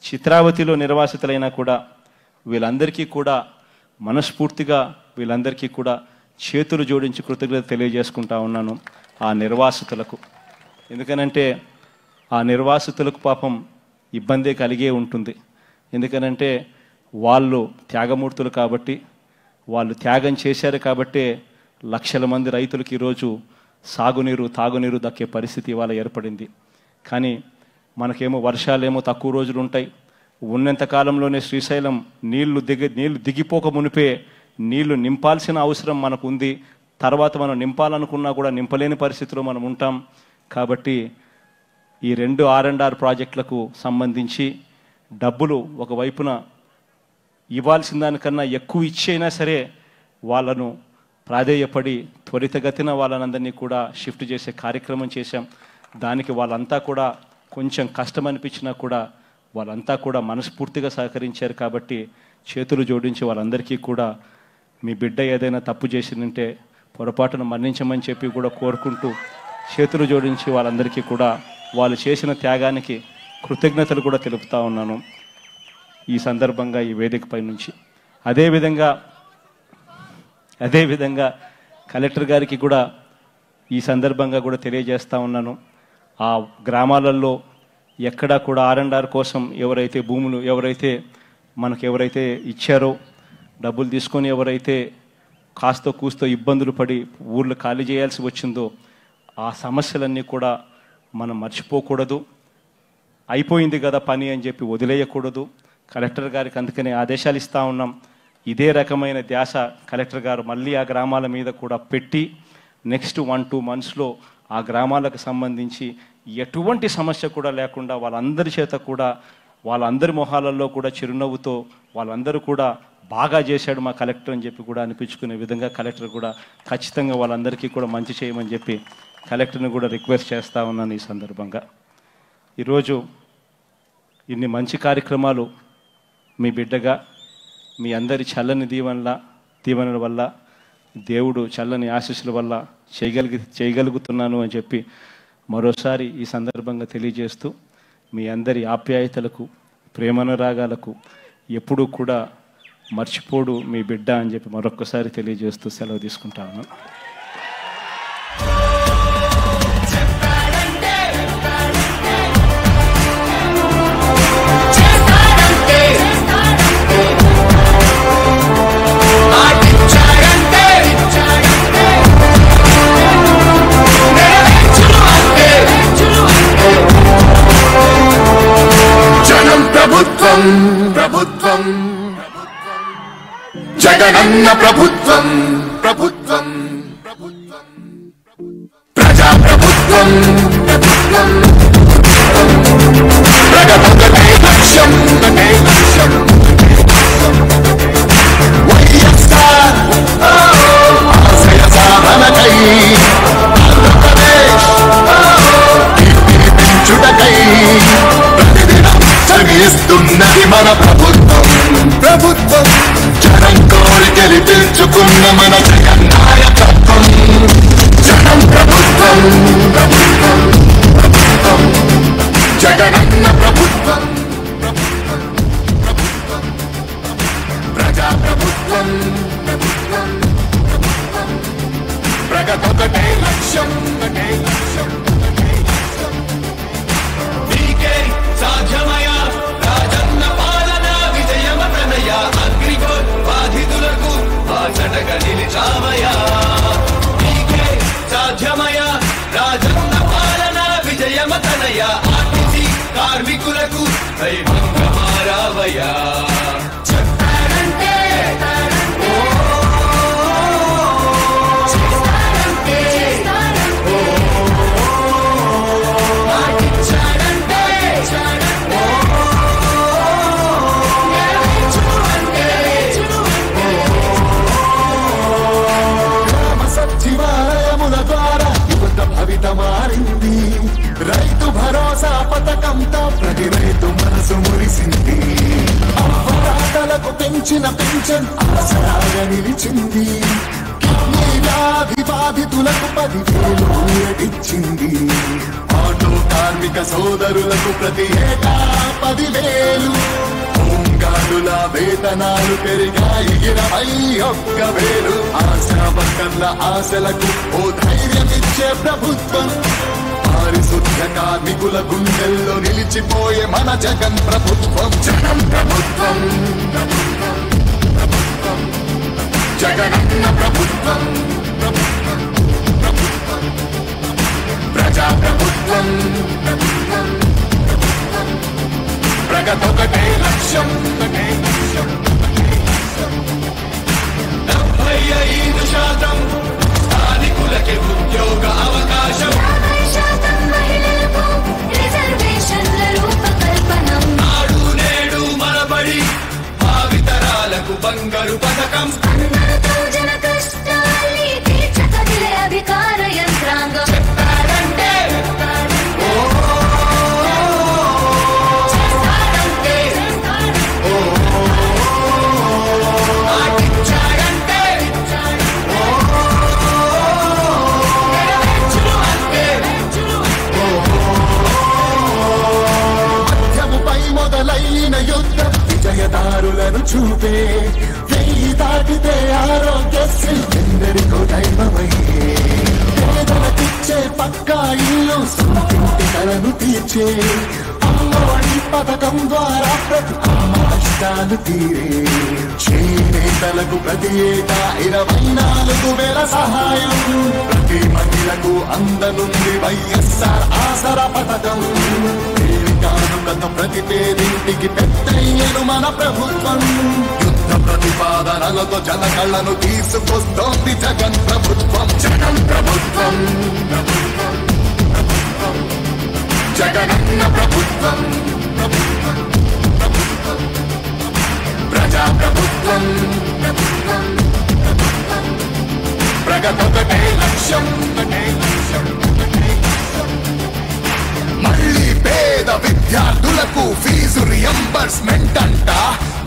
చిత్రావతిలో నిర్వాసితులైనా కూడా వీళ్ళందరికీ కూడా మనస్ఫూర్తిగా వీళ్ళందరికీ కూడా చేతులు జోడించి కృతజ్ఞత తెలియజేసుకుంటా ఉన్నాను ఆ నిర్వాసితులకు. ఎందుకనంటే ఆ నిర్వాసితులకు పాపం ఇబ్బందే కలిగే ఉంటుంది. ఎందుకనంటే వాళ్ళు త్యాగమూర్తులు కాబట్టి, వాళ్ళు త్యాగం చేశారు కాబట్టే లక్షల మంది రైతులకు ఈరోజు సాగునీరు, తాగునీరు దక్కే పరిస్థితి ఇవాళ ఏర్పడింది. కానీ మనకేమో వర్షాలేమో తక్కువ రోజులు ఉంటాయి. ఉన్నంత కాలంలోనే శ్రీశైలం నీళ్లు దిగిపోక మునిపే నీళ్లు నింపాల్సిన అవసరం మనకు ఉంది. తర్వాత మనం నింపాలనుకున్నా కూడా నింపలేని పరిస్థితిలో మనం ఉంటాం. కాబట్టి ఈ 2 R&R ప్రాజెక్టులకు సంబంధించి డబ్బులు ఒకవైపున ఇవ్వాల్సిన దానికన్నా ఎక్కువ ఇచ్చైనా సరే వాళ్ళను ప్రాధేయపడి త్వరితగతిన వాళ్ళనందరినీ కూడా షిఫ్ట్ చేసే కార్యక్రమం చేశాం. దానికి వాళ్ళంతా కూడా కొంచెం కష్టం అనిపించినా కూడా వాళ్ళంతా కూడా మనస్ఫూర్తిగా సహకరించారు. కాబట్టి చేతులు జోడించి వాళ్ళందరికీ కూడా మీ బిడ్డ ఏదైనా తప్పు చేసిందంటే పొరపాటును మన్నించమని చెప్పి కూడా కోరుకుంటూ చేతులు జోడించి వాళ్ళందరికీ కూడా వాళ్ళు చేసిన త్యాగానికి కృతజ్ఞతలు కూడా తెలుపుతా ఉన్నాను ఈ సందర్భంగా ఈ వేదికపై నుంచి. అదేవిధంగా కలెక్టర్ గారికి కూడా ఈ సందర్భంగా కూడా తెలియజేస్తా ఉన్నాను. ఆ గ్రామాలలో ఎక్కడా కూడా R&R కోసం ఎవరైతే ఇచ్చారో డబ్బులు తీసుకొని ఎవరైతే కాస్తో కూస్తో ఇబ్బందులు పడి ఊర్లు ఖాళీ చేయాల్సి వచ్చిందో ఆ సమస్యలన్నీ కూడా మనం మర్చిపోకూడదు. అయిపోయింది కదా పని అని చెప్పి వదిలేయకూడదు. కలెక్టర్ గారికి అందుకనే ఆదేశాలు ఇస్తూ ఉన్నాం. ఇదే రకమైన ధ్యాస కలెక్టర్ గారు మళ్ళీ ఆ గ్రామాల మీద కూడా పెట్టి నెక్స్ట్ 1-2 monthsలో ఆ గ్రామాలకు సంబంధించి ఎటువంటి సమస్య కూడా లేకుండా వాళ్ళందరి చేత కూడా వాళ్ళందరి మొహాలలో కూడా చిరునవ్వుతో వాళ్ళందరూ కూడా బాగా చేశాడు మా కలెక్టర్ అని చెప్పి కూడా అనిపించుకునే విధంగా కలెక్టర్ కూడా ఖచ్చితంగా వాళ్ళందరికీ కూడా మంచి చేయమని చెప్పి కలెక్టర్ని కూడా రిక్వెస్ట్ చేస్తూ ఉన్నాను. ఈ సందర్భంగా ఈరోజు ఇన్ని మంచి కార్యక్రమాలు మీ బిడ్డగా మీ అందరి చల్లని దీవెనలా దీవెనల వల్ల, దేవుడు చల్లని ఆశీస్సుల వల్ల చేయగలుగుతున్నాను అని చెప్పి మరోసారి ఈ సందర్భంగా తెలియజేస్తూ, మీ అందరి ఆప్యాయతలకు, ప్రేమానురాగాలకు ఎప్పుడూ కూడా మర్చిపోడు మీ బిడ్డ అని చెప్పి మరొక్కసారి తెలియజేస్తూ సెలవు తీసుకుంటాను. ప్రభుత్వం జగనన్న ప్రభుత్వం, ప్రభుత్వం ప్రజా ప్రభుత్వం, ప్రభుత్వం ప్రగతొకటే లక్ష్యం, ఒకటే లక్ష్యం వైఎస్ఆర్ ఆశయ సాధనకై ఆంధ్రప్రదేశ్ కీర్తిని పెంచుటకై చదివిస్తున్నది మన ప్రభుత్వం, ప్రభుత్వం జనం కోరి గెలిపించుకున్న మన జగన్ నాయకత్వం. జనం ప్రభుత్వం, ప్రభుత్వం ప్రభుత్వం జగనన్న ప్రభుత్వం, ప్రభుత్వం ప్రభుత్వం ప్రజా ప్రభుత్వం, ప్రభుత్వం ప్రభుత్వం ప్రగతొకటే లక్ష్యం, ఒకటే లక్ష్యం, ఒకటే లక్ష్యం నీకే సాధ్యమయ రాజన్న పాలన విజయమతనయ అగ్రిగోల్ బాధితులకు బాసటగా నిలిచామయా. నీకే సాధ్యమయ రాజన్న పాలన విజయమతనయ ఆర్టీసీ కార్మికులకు దైవంగా మారావయా. మారింది రైతు భరోసా పథకంతో ప్రతి రైతు మనసు మురిసింది. అవ్వరాటలకు పెంచిన పెన్షన్ ఆసరాగా నిలిచింది. కిడ్నీ వ్యాధి బాధితులకు 10,000 ఊరటిచ్చింది. ఆటో కార్మిక సోదరులకు ప్రతి ఏటా 10,000. హోంగార్డుల వేతనాలు పెరిగాయి 21,000. ఆశా వర్కర్ల ఆశలకు ఓ ధైర్యమిచ్చే ప్రభుత్వం. పారిశుద్ధ్య కార్మికుల గుండెల్లో నిలిచిపోయే మన జగన్ ప్రభుత్వం. జగన్ ప్రభుత్వం, ప్రభుత్వం ప్రభుత్వం జగనన్న ప్రభుత్వం, ప్రభుత్వం ప్రభుత్వం ప్రజా ప్రభుత్వం, ప్రభుత్వం ప్రభుత్వం ప్రగతొకటే లక్ష్యం, ఒకటే లక్ష్యం, ఒకటే లక్ష్యం 75% స్థానికులకే ఉద్యోగ అవకాశం. 50% మహిళలకు రిజర్వేషన్ల రూపకల్పనం. నాడు నేడు మనబడి భావితరాలకు బంగారు పథకం. అందరితో జన కష్టాల్ని తీర్చకదిలే అధికార యంత్రాంగం. చెప్పారంటే మొదలైన యుద్ధం విజయదారులను చూపే. 1000 దాటితే ఆరోగ్యశ్రీ ఎందరికో దైవమయ్యే. పేదలకిచ్చే పక్కా ఇల్లు సొంతింటి కలను తీర్చే. అమ్మఒడి పథకం ద్వారా ప్రతి అమ్మ కష్టాలు తీరే. చేనేతలకు ప్రతి ఏటా 24,000 సహాయం. ప్రతి మహిళకు అందనుంది వైఎస్ఆర్ ఆసరా పథకం. కానుకతో ప్రతి పేరింటికి పెద్దయ్యను మన ప్రభుత్వం. యుద్ధ ప్రతిపాదనలతో జన కళ్ళను తీసుకొస్తోంది జగన్ ప్రభుత్వం. జగన్ ప్రభుత్వం, ప్రభుత్వం ప్రభుత్వం జగనన్న ప్రభుత్వం, ప్రభుత్వం ప్రభుత్వం ప్రజా ప్రభుత్వం, ప్రభుత్వం ప్రభుత్వం ప్రగతొకటే లక్ష్యం, ఒకటే లక్ష్యం, ఒకటే లక్ష్యం మళ్ళీ పేద విద్యార్థులు విద్యార్థులకు ఫీజు రియంబర్స్మెంట్ అంట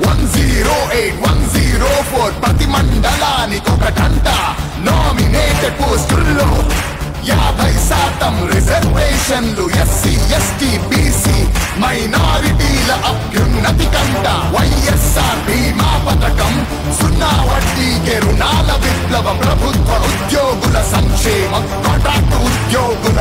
108-104 ప్రతి మండలానికొకటంట నామినేటెడ్ పోస్టుల్లో 50% రిజర్వేషన్లు ఎస్సీ ఎస్టీ బీసీ మైనారిటీల అభ్యున్నతి కంట వైఎస్ఆర్ బీమా పథకం 0 వడ్డీకే రుణాల విప్లవం ప్రభుత్వ ఉద్యోగుల సంక్షేమం కాంట్రాక్ట్ ఉద్యోగుల